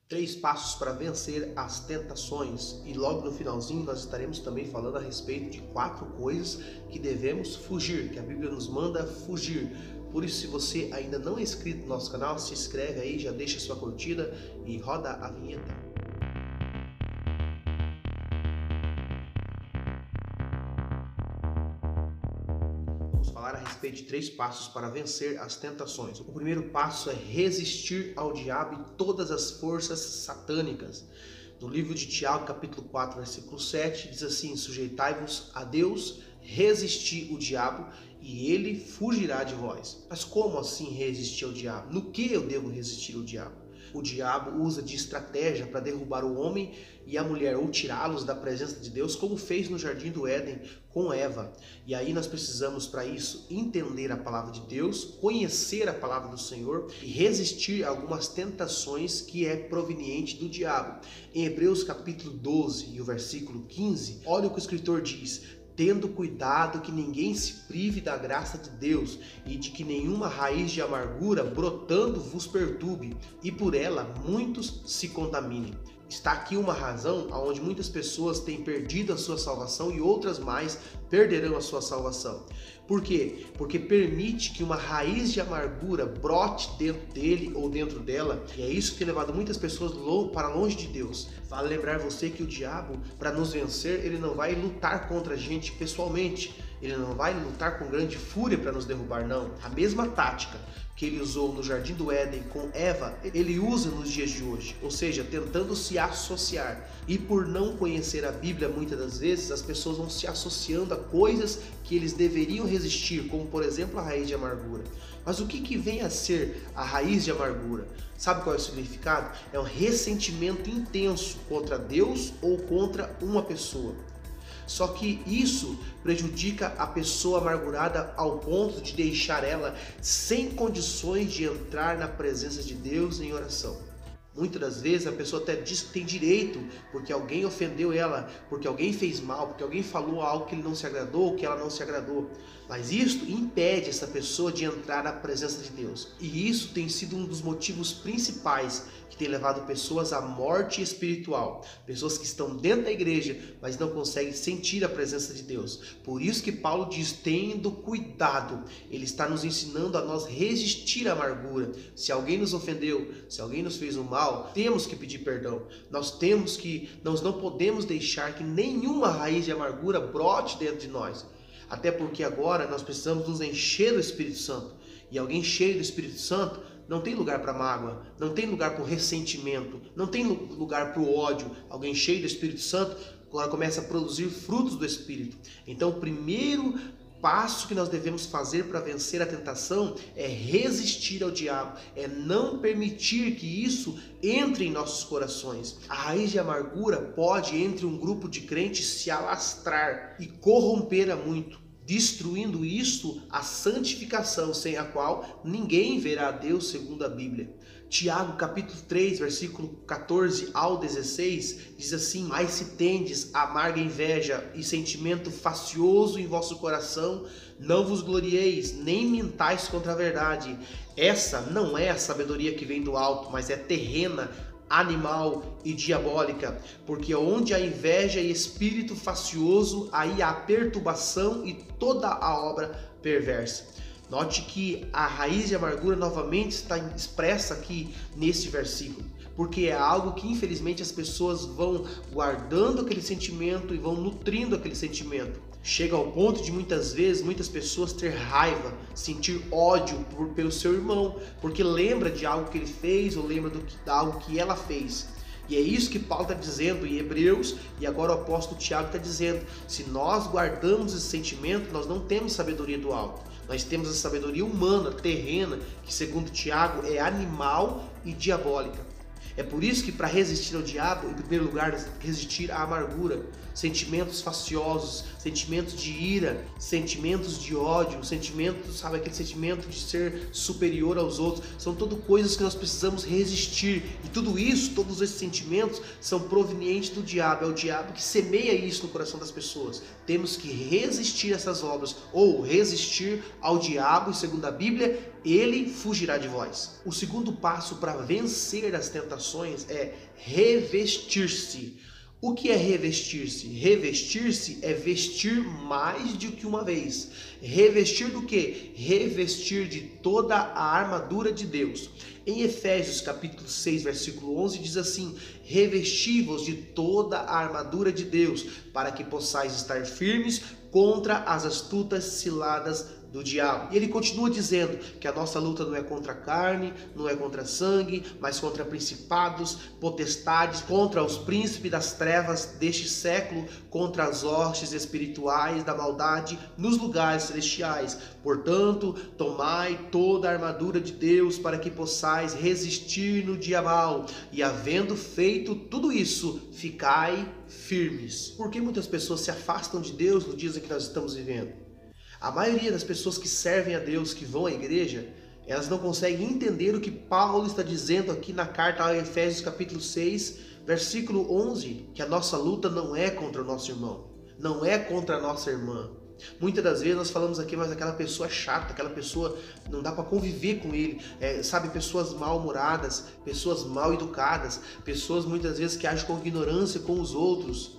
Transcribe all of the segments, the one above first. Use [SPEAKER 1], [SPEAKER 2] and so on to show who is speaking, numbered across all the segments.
[SPEAKER 1] Três passos para vencer as tentações. E logo no finalzinho nós estaremos também falando a respeito de 4 coisas que devemos fugir, que a Bíblia nos manda fugir. Por isso, se você ainda não é inscrito no nosso canal, se inscreve aí, já deixa sua curtida e roda a vinheta. Vamos falar a respeito de 3 passos para vencer as tentações. O primeiro passo é resistir ao diabo e todas as forças satânicas. No livro de Tiago, capítulo 4, versículo 7, diz assim: sujeitai-vos a Deus, resisti o diabo e ele fugirá de vós. Mas como assim resistir ao diabo? No que eu devo resistir ao diabo? O diabo usa de estratégia para derrubar o homem e a mulher ou tirá-los da presença de Deus, como fez no Jardim do Éden com Eva. E aí nós precisamos, para isso, entender a palavra de Deus, conhecer a palavra do Senhor e resistir a algumas tentações que é proveniente do diabo. Em Hebreus capítulo 12 e o versículo 15, olha o que o escritor diz: tendo cuidado que ninguém se prive da graça de Deus e de que nenhuma raiz de amargura brotando vos perturbe e por ela muitos se contaminem. Está aqui uma razão onde muitas pessoas têm perdido a sua salvação e outras mais perderão a sua salvação. Por quê? Porque permite que uma raiz de amargura brote dentro dele ou dentro dela, e é isso que tem levado muitas pessoas para longe de Deus. Vale lembrar você que o diabo, para nos vencer, ele não vai lutar contra a gente pessoalmente, ele não vai lutar com grande fúria para nos derrubar, não. A mesma tática que ele usou no Jardim do Éden com Eva, ele usa nos dias de hoje, ou seja, tentando se associar. E por não conhecer a Bíblia, muitas das vezes, as pessoas vão se associando a coisas que eles deveriam resistir, como por exemplo a raiz de amargura. Mas o que vem a ser a raiz de amargura? Sabe qual é o significado? É um ressentimento intenso contra Deus ou contra uma pessoa. Só que isso prejudica a pessoa amargurada ao ponto de deixar ela sem condições de entrar na presença de Deus em oração. Muitas das vezes a pessoa até diz que tem direito porque alguém ofendeu ela, porque alguém fez mal, porque alguém falou algo que ele não se agradou, que ela não se agradou. Mas isto impede essa pessoa de entrar na presença de Deus. E isso tem sido um dos motivos principais que tem levado pessoas à morte espiritual. Pessoas que estão dentro da igreja, mas não conseguem sentir a presença de Deus. Por isso que Paulo diz, tendo cuidado. Ele está nos ensinando a nós resistir à amargura. Se alguém nos ofendeu, se alguém nos fez um mal, temos que pedir perdão. Nós não podemos deixar que nenhuma raiz de amargura brote dentro de nós. Até porque agora nós precisamos nos encher do Espírito Santo. E alguém cheio do Espírito Santo não tem lugar para mágoa, não tem lugar para o ressentimento, não tem lugar para o ódio. Alguém cheio do Espírito Santo agora começa a produzir frutos do Espírito. Então o primeiro passo que nós devemos fazer para vencer a tentação é resistir ao diabo, é não permitir que isso entre em nossos corações. A raiz de amargura pode, entre um grupo de crentes, se alastrar e corromper a muito, destruindo isso a santificação, sem a qual ninguém verá a Deus segundo a Bíblia. Tiago capítulo 3, versículo 14 ao 16, diz assim: mas se tendes amarga inveja e sentimento facioso em vosso coração, não vos glorieis, nem mintais contra a verdade. Essa não é a sabedoria que vem do alto, mas é terrena, animal e diabólica, porque onde há inveja e espírito facioso, aí há perturbação e toda a obra perversa. Note que a raiz de amargura novamente está expressa aqui nesse versículo, porque é algo que infelizmente as pessoas vão guardando aquele sentimento e vão nutrindo aquele sentimento. Chega ao ponto de muitas vezes muitas pessoas ter raiva, sentir ódio pelo seu irmão, porque lembra de algo que ele fez ou lembra de algo que ela fez. E é isso que Paulo está dizendo em Hebreus, e agora o apóstolo Tiago está dizendo: se nós guardamos esse sentimento, nós não temos sabedoria do alto. Nós temos a sabedoria humana, terrena, que segundo Tiago é animal e diabólica. É por isso que para resistir ao diabo, em primeiro lugar, resistir à amargura. sentimentos faciosos, sentimentos de ira, sentimentos de ódio, sentimentos, sabe, aquele sentimento de ser superior aos outros. São tudo coisas que nós precisamos resistir. E tudo isso, todos esses sentimentos são provenientes do diabo. É o diabo que semeia isso no coração das pessoas. Temos que resistir a essas obras, ou resistir ao diabo, e segundo a Bíblia, ele fugirá de vós. O segundo passo para vencer as tentações é revestir-se. O que é revestir-se? Revestir-se é vestir mais do que uma vez. Revestir do quê? Revestir de toda a armadura de Deus. Em Efésios capítulo 6, versículo 11 diz assim: revesti-vos de toda a armadura de Deus, para que possais estar firmes contra as astutas ciladas do diabo. E ele continua dizendo que a nossa luta não é contra a carne, não é contra sangue, mas contra principados, potestades, contra os príncipes das trevas deste século, contra as hostes espirituais da maldade nos lugares celestiais. Portanto, tomai toda a armadura de Deus para que possais resistir no dia mau, e havendo feito tudo isso, ficai firmes. Por que muitas pessoas se afastam de Deus nos dias em que nós estamos vivendo? A maioria das pessoas que servem a Deus, que vão à igreja, elas não conseguem entender o que Paulo está dizendo aqui na carta a Efésios capítulo 6, versículo 11, que a nossa luta não é contra o nosso irmão, não é contra a nossa irmã. Muitas das vezes nós falamos aqui, mas aquela pessoa chata, aquela pessoa não dá para conviver com ele, sabe, pessoas mal-humoradas, pessoas mal educadas, pessoas muitas vezes que agem com ignorância com os outros.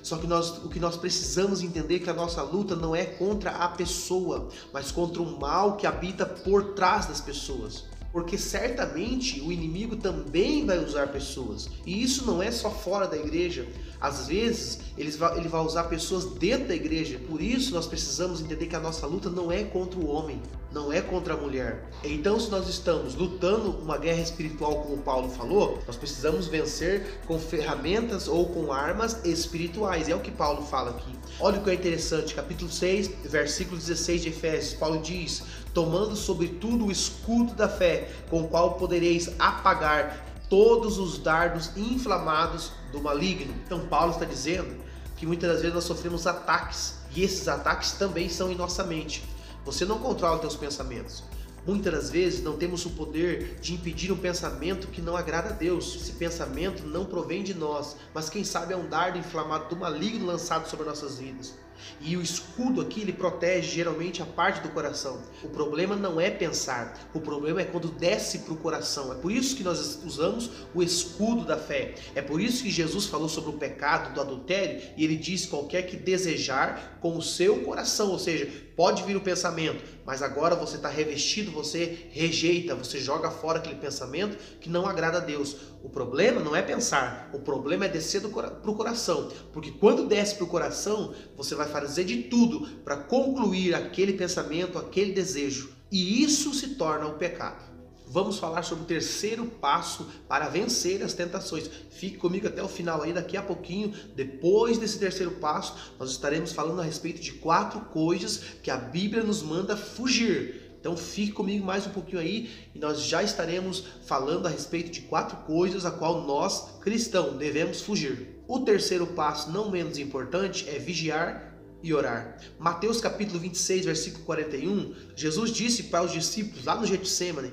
[SPEAKER 1] Só que o que nós precisamos entender é que a nossa luta não é contra a pessoa, mas contra o mal que habita por trás das pessoas. Porque certamente o inimigo também vai usar pessoas. E isso não é só fora da igreja. Às vezes ele vai usar pessoas dentro da igreja. Por isso nós precisamos entender que a nossa luta não é contra o homem, não é contra a mulher. Então, se nós estamos lutando uma guerra espiritual, como Paulo falou, nós precisamos vencer com ferramentas ou com armas espirituais. É o que Paulo fala aqui. Olha o que é interessante, capítulo 6, versículo 16 de Efésios, Paulo diz: tomando sobretudo o escudo da fé, com o qual podereis apagar todos os dardos inflamados do maligno. Então Paulo está dizendo que muitas das vezes nós sofremos ataques, e esses ataques também são em nossa mente. Você não controla os teus pensamentos. Muitas das vezes não temos o poder de impedir um pensamento que não agrada a Deus. Esse pensamento não provém de nós, mas quem sabe é um dardo inflamado do maligno lançado sobre nossas vidas. E o escudo aqui, ele protege geralmente a parte do coração. O problema não é pensar, o problema é quando desce para o coração. É por isso que nós usamos o escudo da fé. É por isso que Jesus falou sobre o pecado do adultério, e ele diz: qualquer que desejar com o seu coração. Ou seja, pode vir o pensamento, mas agora você está revestido, você rejeita, você joga fora aquele pensamento que não agrada a Deus. O problema não é pensar, o problema é descer para o coração, porque quando desce para o coração, você vai fazer de tudo para concluir aquele pensamento, aquele desejo, e isso se torna o pecado. Vamos falar sobre o terceiro passo para vencer as tentações. Fique comigo até o final aí, daqui a pouquinho, depois desse terceiro passo, nós estaremos falando a respeito de 4 coisas que a Bíblia nos manda fugir. Então fique comigo mais um pouquinho aí e nós já estaremos falando a respeito de 4 coisas a qual nós, cristãos, devemos fugir. O terceiro passo, não menos importante, é vigiar e orar. Mateus capítulo 26, versículo 41, Jesus disse para os discípulos lá no Getsêmani: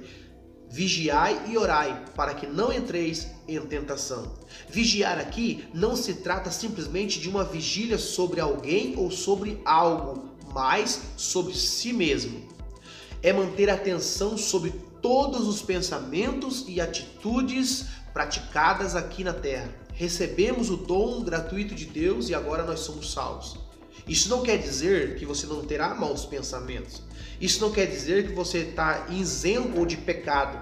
[SPEAKER 1] vigiai e orai, para que não entreis em tentação. Vigiar aqui não se trata simplesmente de uma vigília sobre alguém ou sobre algo, mas sobre si mesmo. É manter a atenção sobre todos os pensamentos e atitudes praticadas aqui na terra. Recebemos o dom gratuito de Deus e agora nós somos salvos. Isso não quer dizer que você não terá maus pensamentos. Isso não quer dizer que você está isento de pecado.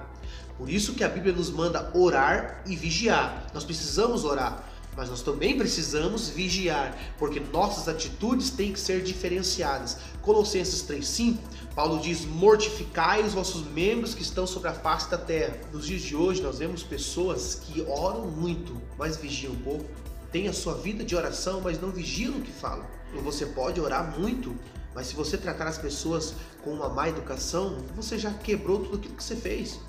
[SPEAKER 1] Por isso que a Bíblia nos manda orar e vigiar. Nós precisamos orar, mas nós também precisamos vigiar, porque nossas atitudes têm que ser diferenciadas. Colossenses 3,5, Paulo diz: mortificai os vossos membros que estão sobre a face da terra. Nos dias de hoje nós vemos pessoas que oram muito, mas vigiam um pouco. Tem a sua vida de oração, mas não vigiam no que falam. E você pode orar muito, mas se você tratar as pessoas com uma má educação, você já quebrou tudo aquilo que você fez.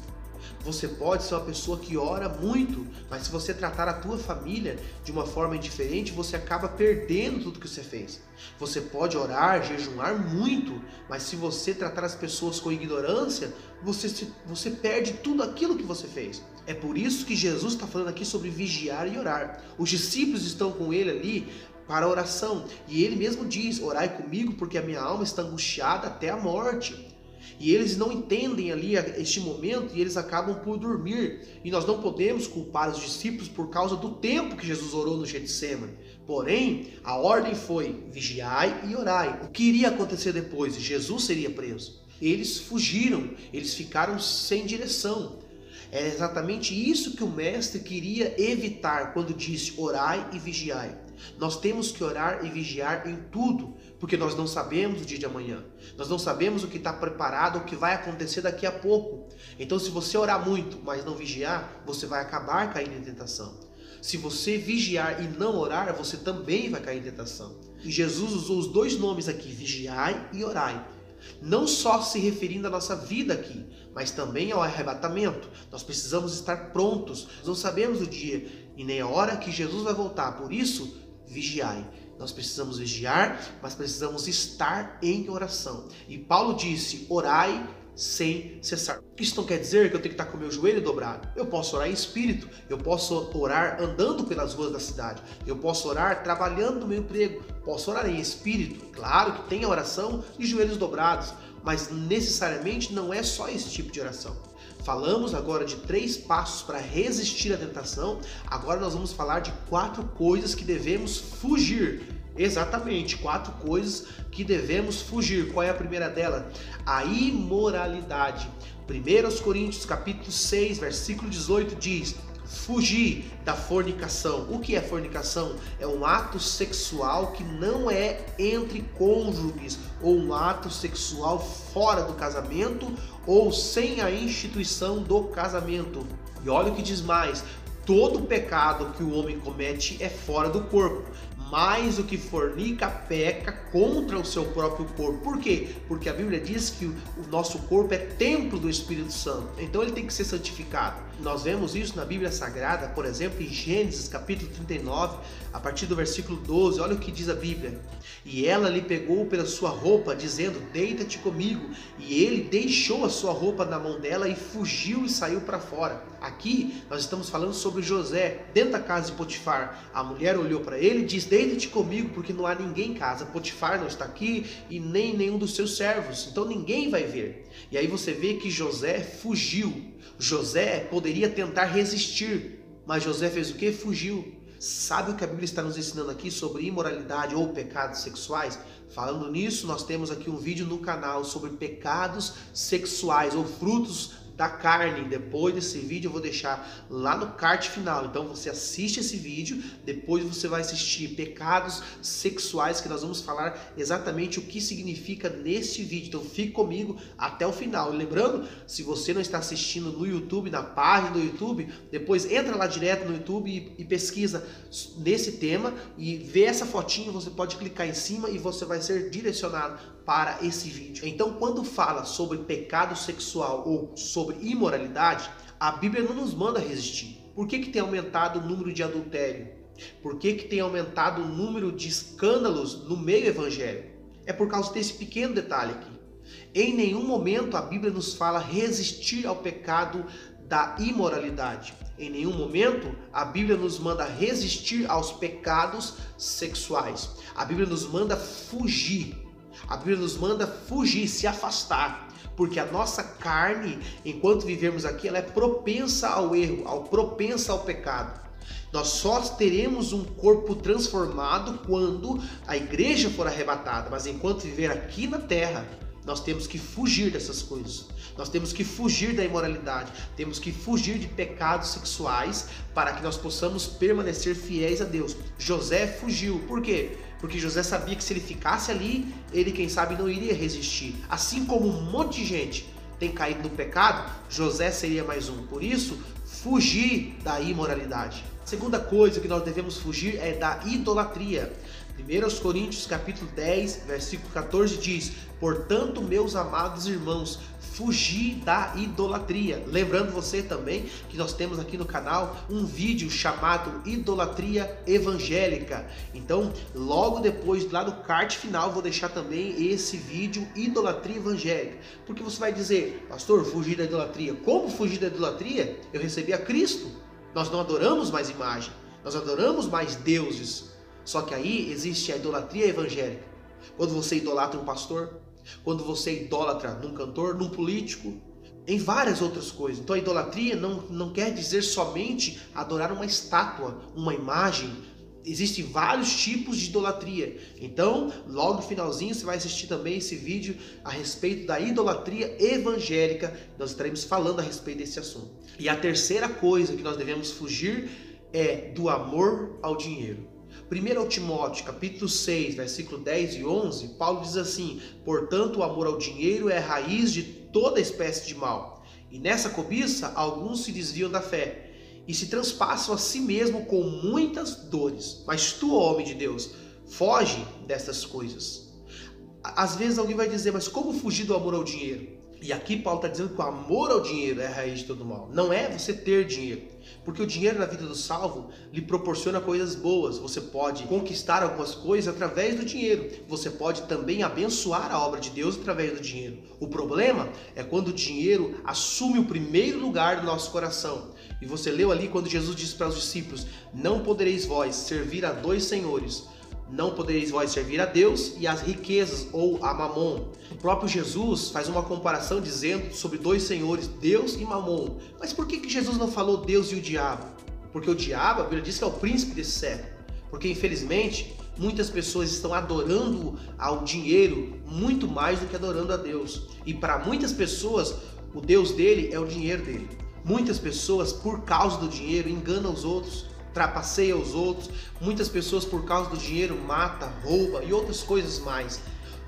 [SPEAKER 1] Você pode ser uma pessoa que ora muito, mas se você tratar a tua família de uma forma indiferente, você acaba perdendo tudo que você fez. Você pode orar, jejuar muito, mas se você tratar as pessoas com ignorância, você perde tudo aquilo que você fez. É por isso que Jesus está falando aqui sobre vigiar e orar. Os discípulos estão com ele ali para a oração, e ele mesmo diz: orai comigo porque a minha alma está angustiada até a morte. E eles não entendem ali este momento e eles acabam por dormir. E nós não podemos culpar os discípulos por causa do tempo que Jesus orou no Getsemane. Porém, a ordem foi: vigiai e orai. O que iria acontecer depois? Jesus seria preso. Eles fugiram, eles ficaram sem direção. É exatamente isso que o mestre queria evitar quando disse: orai e vigiai. Nós temos que orar e vigiar em tudo, porque nós não sabemos o dia de amanhã. Nós não sabemos o que está preparado, o que vai acontecer daqui a pouco. Então, se você orar muito, mas não vigiar, você vai acabar caindo em tentação. Se você vigiar e não orar, você também vai cair em tentação. E Jesus usou os dois nomes aqui, vigiai e orai. Não só se referindo à nossa vida aqui, mas também ao arrebatamento. Nós precisamos estar prontos. Nós não sabemos o dia e nem a hora que Jesus vai voltar. Por isso, vigiai. Nós precisamos vigiar, mas precisamos estar em oração. E Paulo disse: orai sem cessar. Isso não quer dizer que eu tenho que estar com o meu joelho dobrado. Eu posso orar em espírito, eu posso orar andando pelas ruas da cidade, eu posso orar trabalhando no meu emprego, posso orar em espírito. Claro que tem a oração de joelhos dobrados, mas necessariamente não é só esse tipo de oração. Falamos agora de 3 passos para resistir à tentação, agora nós vamos falar de 4 coisas que devemos fugir. Exatamente, 4 coisas que devemos fugir. Qual é a primeira dela? A imoralidade. 1 Coríntios capítulo 6, versículo 18 diz: fugir da fornicação. O que é fornicação? É um ato sexual que não é entre cônjuges, ou um ato sexual fora do casamento, ou sem a instituição do casamento. E olha o que diz mais: todo pecado que o homem comete é fora do corpo, mas o que fornica peca contra o seu próprio corpo. Por quê? Porque a Bíblia diz que o nosso corpo é templo do Espírito Santo, então ele tem que ser santificado. Nós vemos isso na Bíblia Sagrada, por exemplo, em Gênesis capítulo 39, a partir do versículo 12, olha o que diz a Bíblia: e ela lhe pegou pela sua roupa, dizendo: deita-te comigo. E ele deixou a sua roupa na mão dela e fugiu e saiu para fora. Aqui nós estamos falando sobre José, dentro da casa de Potifar. A mulher olhou para ele e disse: deita-te comigo, porque não há ninguém em casa. Potifar não está aqui e nem nenhum dos seus servos, então ninguém vai ver. E aí você vê que José fugiu. José poderia tentar resistir, mas José fez o quê? Fugiu. Sabe o que a Bíblia está nos ensinando aqui sobre imoralidade ou pecados sexuais? Falando nisso, nós temos aqui um vídeo no canal sobre pecados sexuais ou frutos da carne. Depois desse vídeo eu vou deixar lá no card final, então você assiste esse vídeo, depois você vai assistir pecados sexuais, que nós vamos falar exatamente o que significa neste vídeo. Então fique comigo até o final. Lembrando, se você não está assistindo no YouTube, na página do YouTube, depois entra lá direto no YouTube e pesquisa nesse tema e vê essa fotinha, você pode clicar em cima e você vai ser direcionado para esse vídeo. Então, quando fala sobre pecado sexual ou sobre imoralidade, a Bíblia não nos manda resistir. Por que tem aumentado o número de adultério? Por que tem aumentado o número de escândalos no meio evangélico? É por causa desse pequeno detalhe aqui. Em nenhum momento a Bíblia nos fala resistir ao pecado da imoralidade. Em nenhum momento a Bíblia nos manda resistir aos pecados sexuais. A Bíblia nos manda fugir. A Bíblia nos manda fugir, se afastar, porque a nossa carne, enquanto vivemos aqui, ela é propensa ao erro, propensa ao pecado. Nós só teremos um corpo transformado quando a igreja for arrebatada, mas enquanto viver aqui na terra, nós temos que fugir dessas coisas. Nós temos que fugir da imoralidade, temos que fugir de pecados sexuais para que nós possamos permanecer fiéis a Deus. José fugiu, por quê? Porque José sabia que se ele ficasse ali, ele, quem sabe, não iria resistir. Assim como um monte de gente tem caído no pecado, José seria mais um. Por isso, fugir da imoralidade. A segunda coisa que nós devemos fugir é da idolatria. 1 Coríntios capítulo 10, versículo 14 diz: portanto, meus amados irmãos, fugi da idolatria. Lembrando você também que nós temos aqui no canal um vídeo chamado Idolatria Evangélica. Então, logo depois, lá no card final, vou deixar também esse vídeo Idolatria Evangélica. Porque você vai dizer: pastor, fugir da idolatria. Como fugir da idolatria? Eu recebi a Cristo. Nós não adoramos mais imagem, nós adoramos mais deuses. Só que aí existe a idolatria evangélica. Quando você idolatra um pastor, quando você idolatra num cantor, num político, em várias outras coisas. Então a idolatria não quer dizer somente adorar uma estátua, uma imagem. Existem vários tipos de idolatria. Então, logo no finalzinho você vai assistir também esse vídeo a respeito da idolatria evangélica. Nós estaremos falando a respeito desse assunto. E a terceira coisa que nós devemos fugir é do amor ao dinheiro. 1 Timóteo, capítulo 6, versículo 10 e 11, Paulo diz assim: portanto, o amor ao dinheiro é a raiz de toda espécie de mal. E nessa cobiça, alguns se desviam da fé e se transpassam a si mesmo com muitas dores. Mas tu, homem de Deus, foge dessas coisas. Às vezes alguém vai dizer: mas como fugir do amor ao dinheiro? E aqui Paulo está dizendo que o amor ao dinheiro é a raiz de todo mal. Não é você ter dinheiro. Porque o dinheiro na vida do salvo lhe proporciona coisas boas. Você pode conquistar algumas coisas através do dinheiro. Você pode também abençoar a obra de Deus através do dinheiro. O problema é quando o dinheiro assume o primeiro lugar do nosso coração. E você leu ali quando Jesus disse para os discípulos: não podereis vós servir a dois senhores. Não podereis vós servir a Deus e às riquezas, ou a Mamon. O próprio Jesus faz uma comparação dizendo sobre dois senhores, Deus e Mamon. Mas por que Jesus não falou Deus e o diabo? Porque o diabo, a Bíblia diz que é o príncipe desse século. Porque infelizmente muitas pessoas estão adorando ao dinheiro muito mais do que adorando a Deus. E para muitas pessoas o Deus dele é o dinheiro dele. Muitas pessoas, por causa do dinheiro, enganam os outros, trapaceia os outros. Muitas pessoas, por causa do dinheiro, mata, rouba e outras coisas mais.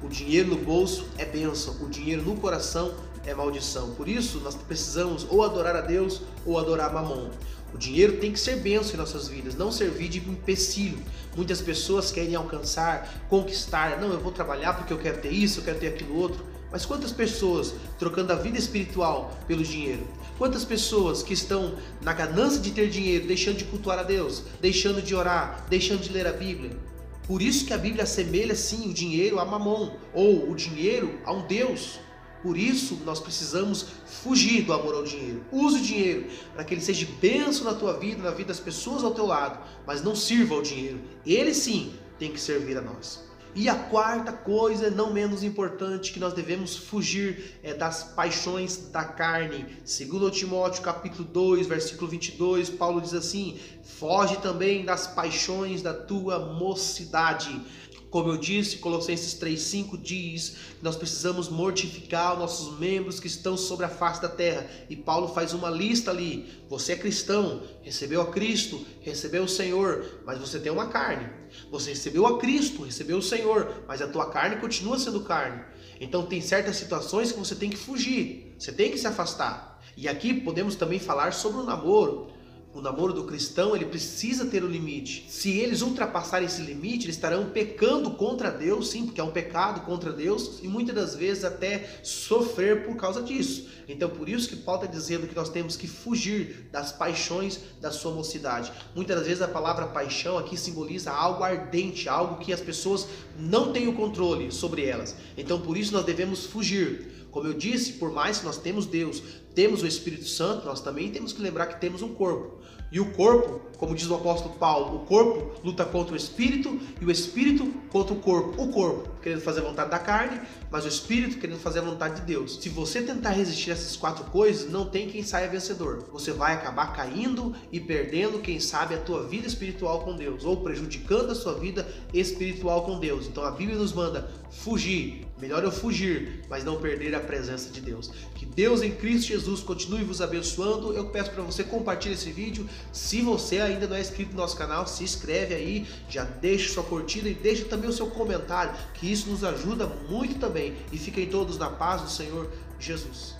[SPEAKER 1] O dinheiro no bolso é bênção, o dinheiro no coração é maldição. Por isso nós precisamos ou adorar a Deus ou adorar Mamon. O dinheiro tem que ser bênção em nossas vidas, não servir de empecilho. Muitas pessoas querem alcançar, conquistar. Não, eu vou trabalhar porque eu quero ter isso, eu quero ter aquilo outro. Mas quantas pessoas trocando a vida espiritual pelo dinheiro? Quantas pessoas que estão na ganância de ter dinheiro, deixando de cultuar a Deus, deixando de orar, deixando de ler a Bíblia? Por isso que a Bíblia assemelha sim o dinheiro a Mamon, ou o dinheiro a um Deus. Por isso nós precisamos fugir do amor ao dinheiro. Use o dinheiro para que ele seja bênção na tua vida, na vida das pessoas ao teu lado, mas não sirva ao dinheiro. Ele sim tem que servir a nós. E a quarta coisa, não menos importante, que nós devemos fugir é das paixões da carne. 2 Timóteo capítulo 2, versículo 22, Paulo diz assim: foge também das paixões da tua mocidade. Como eu disse, Colossenses 3,5 diz que nós precisamos mortificar os nossos membros que estão sobre a face da terra. E Paulo faz uma lista ali. Você é cristão, recebeu a Cristo, recebeu o Senhor, mas você tem uma carne. Você recebeu a Cristo, recebeu o Senhor, mas a tua carne continua sendo carne. Então tem certas situações que você tem que fugir, você tem que se afastar. E aqui podemos também falar sobre o namoro. O namoro do cristão, ele precisa ter um limite. Se eles ultrapassarem esse limite, eles estarão pecando contra Deus, sim, porque é um pecado contra Deus, e muitas das vezes até sofrer por causa disso. Então por isso que Paulo está dizendo que nós temos que fugir das paixões da sua mocidade. Muitas das vezes a palavra paixão aqui simboliza algo ardente, algo que as pessoas não têm o controle sobre elas. Então por isso nós devemos fugir. Como eu disse, por mais que nós temos Deus, temos o Espírito Santo, nós também temos que lembrar que temos um corpo. E o corpo, como diz o apóstolo Paulo, o corpo luta contra o Espírito e o Espírito contra o corpo. O corpo querendo fazer a vontade da carne, mas o Espírito querendo fazer a vontade de Deus. Se você tentar resistir a essas quatro coisas, não tem quem saia vencedor. Você vai acabar caindo e perdendo, quem sabe, a tua vida espiritual com Deus, ou prejudicando a sua vida espiritual com Deus. Então a Bíblia nos manda fugir. Melhor eu fugir, mas não perder a presença de Deus. Que Deus em Cristo Jesus continue vos abençoando. Eu peço para você compartilhar esse vídeo. Se você ainda não é inscrito no nosso canal, se inscreve aí, já deixa sua curtida e deixa também o seu comentário, que isso nos ajuda muito também. E fiquem todos na paz do Senhor Jesus.